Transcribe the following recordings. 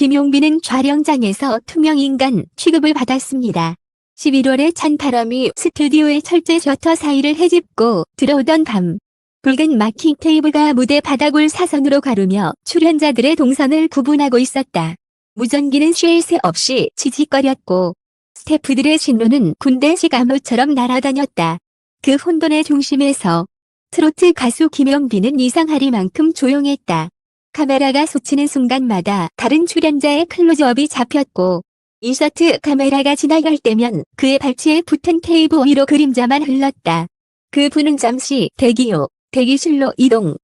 김용빈은 촬영장에서 투명인간 취급을 받았습니다. 11월에 찬바람이 스튜디오의 철제 셔터 사이를 헤집고 들어오던 밤, 붉은 마킹 테이프가 무대 바닥을 사선으로 가르며 출연자들의 동선을 구분하고 있었다. 무전기는 쉴 새 없이 지직거렸고 스태프들의 신호는 군대식 암호처럼 날아다녔다. 그 혼돈의 중심에서 트로트 가수 김용빈은 이상하리만큼 조용했다. 카메라가 스치는 순간마다 다른 출연자의 클로즈업이 잡혔고 인서트 카메라가 지나갈 때면 그의 발치에 붙은 테이프 위로 그림자만 흘렀다. 그분은 잠시 대기실로 이동.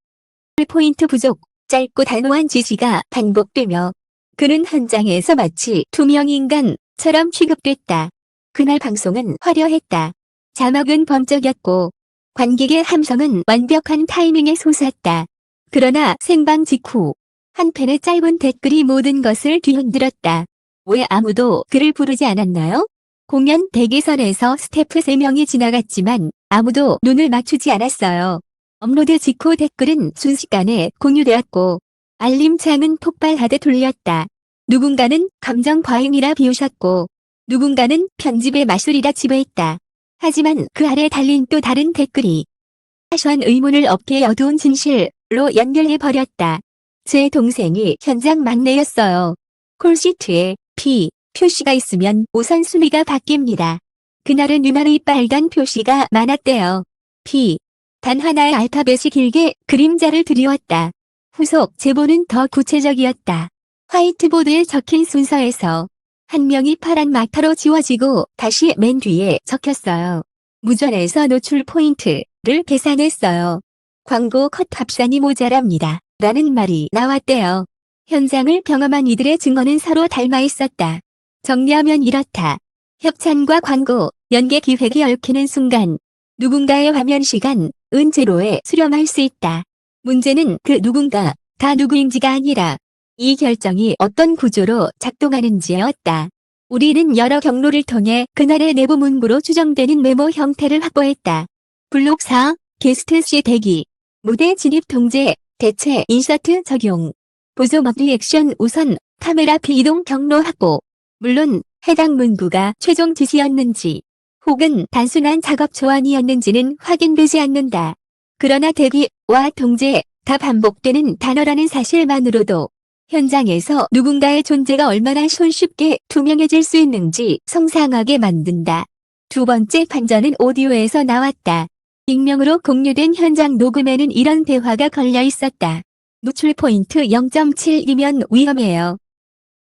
포인트 부족, 짧고 단호한 지시가 반복되며 그는 현장에서 마치 투명인간처럼 취급됐다. 그날 방송은 화려했다. 자막은 범적이었고 관객의 함성은 완벽한 타이밍에 솟았다. 그러나 생방 직후 한 팬의 짧은 댓글이 모든 것을 뒤흔들었다. 왜 아무도 그를 부르지 않았나요? 공연 대기선에서 스태프 3명이 지나갔지만 아무도 눈을 맞추지 않았어요. 업로드 직후 댓글은 순식간에 공유되었고 알림창은 폭발하듯 울렸다. 누군가는 감정 과잉이라 비웃었고 누군가는 편집의 마술이라 지배했다. 하지만 그 아래 달린 또 다른 댓글이 하소한 의문을 어깨의 어두운 진실로 연결해버렸다. 제 동생이 현장 막내였어요. 콜시트에 P 표시가 있으면 우선순위가 바뀝니다. 그날은 유난히 빨간 표시가 많았대요. P. 단 하나의 알파벳이 길게 그림자를 드리웠다. 후속 제보는 더 구체적이었다. 화이트보드에 적힌 순서에서 한 명이 파란 마카로 지워지고 다시 맨 뒤에 적혔어요. 무전에서 노출 포인트를 계산했어요. 광고 컷 합산이 모자랍니다. 라는 말이 나왔대요. 현장을 경험한 이들의 증언은 서로 닮아 있었다. 정리하면 이렇다. 협찬과 광고, 연계 기획이 얽히는 순간 누군가의 화면 시간, 은제로에 수렴할 수 있다. 문제는 그 누군가, 다 누구인지가 아니라 이 결정이 어떤 구조로 작동하는지였다. 우리는 여러 경로를 통해 그날의 내부 문구로 추정되는 메모 형태를 확보했다. 블록 4, 게스트 시 대기, 무대 진입 통제, 대체 인서트 적용, 보조먹 리액션 우선, 카메라 비이동 경로 확보. 물론 해당 문구가 최종 지시였는지 혹은 단순한 작업 초안이었는지는 확인되지 않는다. 그러나 대기와 통제, 다 반복되는 단어라는 사실만으로도 현장에서 누군가의 존재가 얼마나 손쉽게 투명해질 수 있는지 상상하게 만든다. 두 번째 반전은 오디오에서 나왔다. 익명으로 공유된 현장 녹음에는 이런 대화가 걸려 있었다. 노출 포인트 0.7이면 위험해요.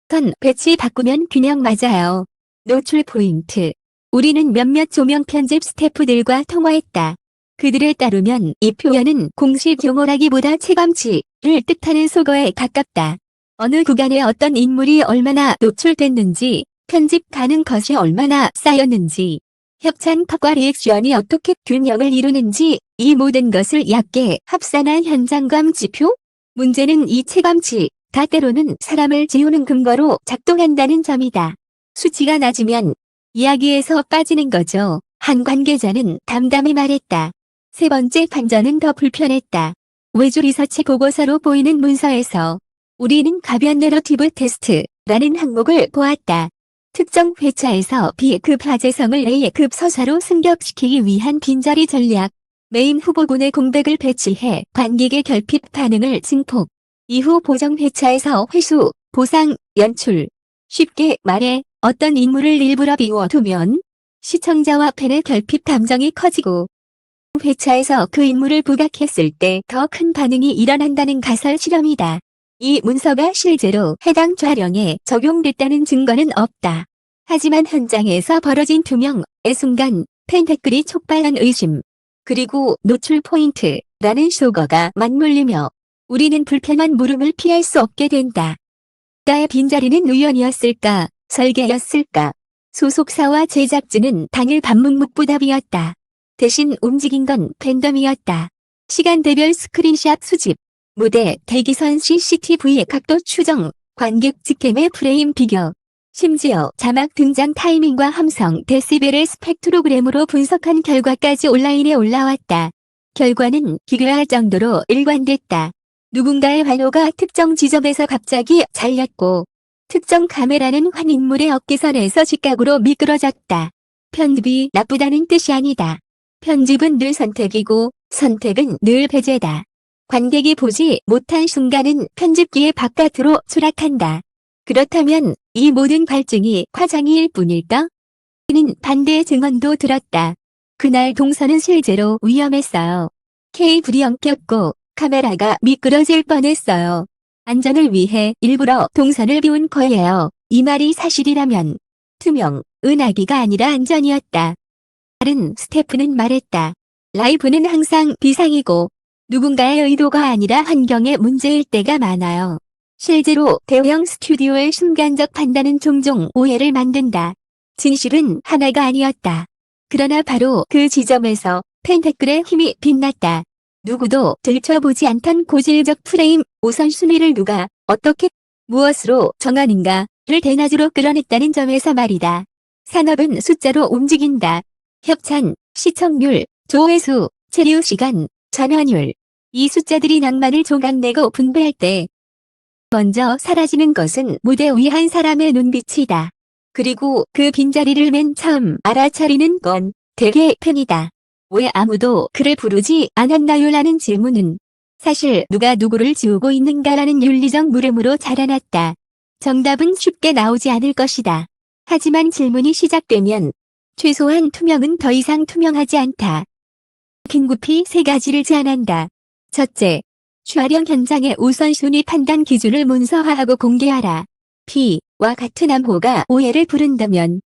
턴 배치 바꾸면 균형 맞아요. 노출 포인트. 우리는 몇몇 조명 편집 스태프들과 통화했다. 그들에 따르면 이 표현은 공식 용어라기보다 체감치를 뜻하는 속어에 가깝다. 어느 구간에 어떤 인물이 얼마나 노출됐는지, 편집 가능 컷이 얼마나 쌓였는지, 협찬 컷과 리액션이 어떻게 균형을 이루는지 이 모든 것을 얕게 합산한 현장감 지표? 문제는 이 체감치, 다 때로는 사람을 지우는 근거로 작동한다는 점이다. 수치가 낮으면 이야기에서 빠지는 거죠. 한 관계자는 담담히 말했다. 세 번째 반전은 더 불편했다. 외주 리서치 보고서로 보이는 문서에서 우리는 가변 내러티브 테스트라는 항목을 보았다. 특정 회차에서 B급 화제성을 A급 서사로 승격시키기 위한 빈자리 전략. 메인 후보군의 공백을 배치해 관객의 결핍 반응을 증폭. 이후 보정 회차에서 회수, 보상, 연출. 쉽게 말해 어떤 인물을 일부러 비워두면 시청자와 팬의 결핍 감정이 커지고 회차에서 그 인물을 부각했을 때 더 큰 반응이 일어난다는 가설 실험이다. 이 문서가 실제로 해당 촬영에 적용됐다는 증거는 없다. 하지만 현장에서 벌어진 투명의 순간 팬 댓글이 촉발한 의심. 그리고 노출 포인트라는 속어가 맞물리며 우리는 불편한 물음을 피할 수 없게 된다. 가의 빈자리는 우연이었을까? 설계였을까? 소속사와 제작진은 당일 반문묵부답이었다. 대신 움직인 건 팬덤이었다. 시간대별 스크린샷 수집, 무대, 대기선 CCTV의 각도 추정, 관객 직캠의 프레임 비교, 심지어 자막 등장 타이밍과 함성, 데시벨을 스펙트로그램으로 분석한 결과까지 온라인에 올라왔다. 결과는 기괴할 정도로 일관됐다. 누군가의 환호가 특정 지점에서 갑자기 잘렸고 특정 카메라는 한 인물의 어깨선에서 직각으로 미끄러졌다. 편집이 나쁘다는 뜻이 아니다. 편집은 늘 선택이고 선택은 늘 배제다. 관객이 보지 못한 순간은 편집기의 바깥으로 추락한다. 그렇다면 이 모든 갈증이 과장일 뿐일까? 는 반대의 증언도 들었다. 그날 동선은 실제로 위험했어요. 케이블이 엉켰고 카메라가 미끄러질 뻔했어요. 안전을 위해 일부러 동선을 비운 거예요. 이 말이 사실이라면 투명, 은하기가 아니라 안전이었다. 다른 스태프는 말했다. 라이브는 항상 비상이고 누군가의 의도가 아니라 환경의 문제일 때가 많아요. 실제로 대형 스튜디오의 순간적 판단은 종종 오해를 만든다. 진실은 하나가 아니었다. 그러나 바로 그 지점에서 팬 댓글의 힘이 빛났다. 누구도 들춰보지 않던 고질적 프레임 우선순위를 누가 어떻게 무엇으로 정하는가를 대낮으로 끌어냈다는 점에서 말이다. 산업은 숫자로 움직인다. 협찬, 시청률, 조회수, 체류 시간, 전환율. 이 숫자들이 낭만을 조각내고 분배할 때 먼저 사라지는 것은 무대 위 한 사람의 눈빛이다. 그리고 그 빈자리를 맨 처음 알아차리는 건 대개 팬이다. 왜 아무도 그를 부르지 않았나요? 라는 질문은 사실 누가 누구를 지우고 있는가라는 윤리적 물음으로 자라났다. 정답은 쉽게 나오지 않을 것이다. 하지만 질문이 시작되면 최소한 투명은 더 이상 투명하지 않다. 긴급히 세 가지를 제안한다. 첫째, 촬영 현장의 우선순위 판단 기준을 문서화하고 공개하라. P와 같은 암호가 오해를 부른다면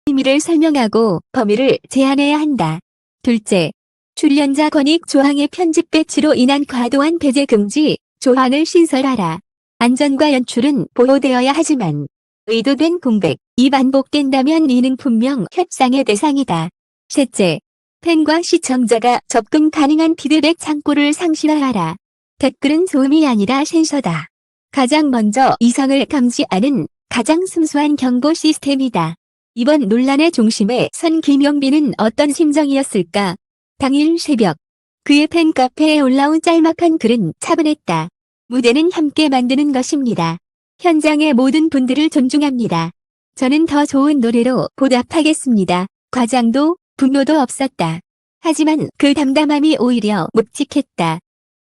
의미를 설명하고 범위를 제한해야 한다. 둘째, 출연자 권익 조항의 편집 배치로 인한 과도한 배제 금지 조항을 신설하라. 안전과 연출은 보호되어야 하지만 의도된 공백이 반복된다면 이는 분명 협상의 대상이다. 셋째, 팬과 시청자가 접근 가능한 피드백 창구를 상시화하라. 댓글은 소음이 아니라 센서다. 가장 먼저 이성을 감지하는 가장 순수한 경고 시스템이다. 이번 논란의 중심에 선 김용빈은 어떤 심정이었을까? 당일 새벽 그의 팬카페에 올라온 짤막한 글은 차분했다. 무대는 함께 만드는 것입니다. 현장의 모든 분들을 존중합니다. 저는 더 좋은 노래로 보답하겠습니다. 과장도 분노도 없었다. 하지만 그 담담함이 오히려 묵직했다.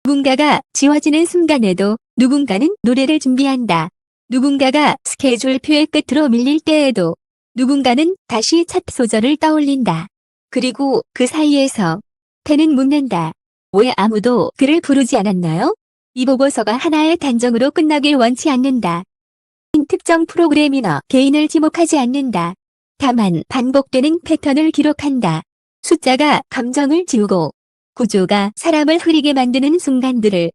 누군가가 지워지는 순간에도 누군가는 노래를 준비한다. 누군가가 스케줄표의 끝으로 밀릴 때에도 누군가는 다시 첫 소절을 떠올린다. 그리고 그 사이에서 팬은 묻는다. 왜 아무도 그를 부르지 않았나요? 이 보고서가 하나의 단정으로 끝나길 원치 않는다. 특정 프로그램이나 개인을 지목하지 않는다. 다만 반복되는 패턴을 기록한다. 숫자가 감정을 지우고 구조가 사람을 흐리게 만드는 순간들을.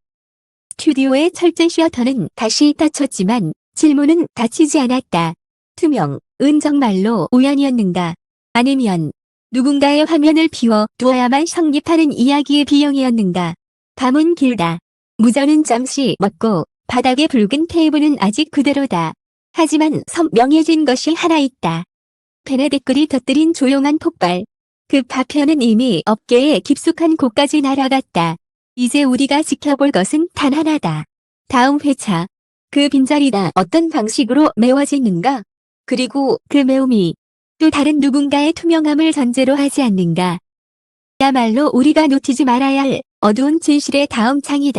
스튜디오의 철제 셔터는 다시 닫혔지만 질문은 닫히지 않았다. 투명, 은 정말로 우연이었는가? 아니면 누군가의 화면을 비워 두어야만 성립하는 이야기의 비용이었는가? 밤은 길다. 무전은 잠시 멎고 바닥의 붉은 테이블은 아직 그대로다. 하지만 선명해진 것이 하나 있다. 팬의 댓글이 터뜨린 조용한 폭발. 그 파편은 이미 업계의 깊숙한 곳까지 날아갔다. 이제 우리가 지켜볼 것은 단 하나다. 다음 회차. 그 빈자리가 어떤 방식으로 메워지는가? 그리고 그 메움이 또 다른 누군가의 투명함을 전제로 하지 않는가? 야말로 우리가 놓치지 말아야 할 어두운 진실의 다음 장이다.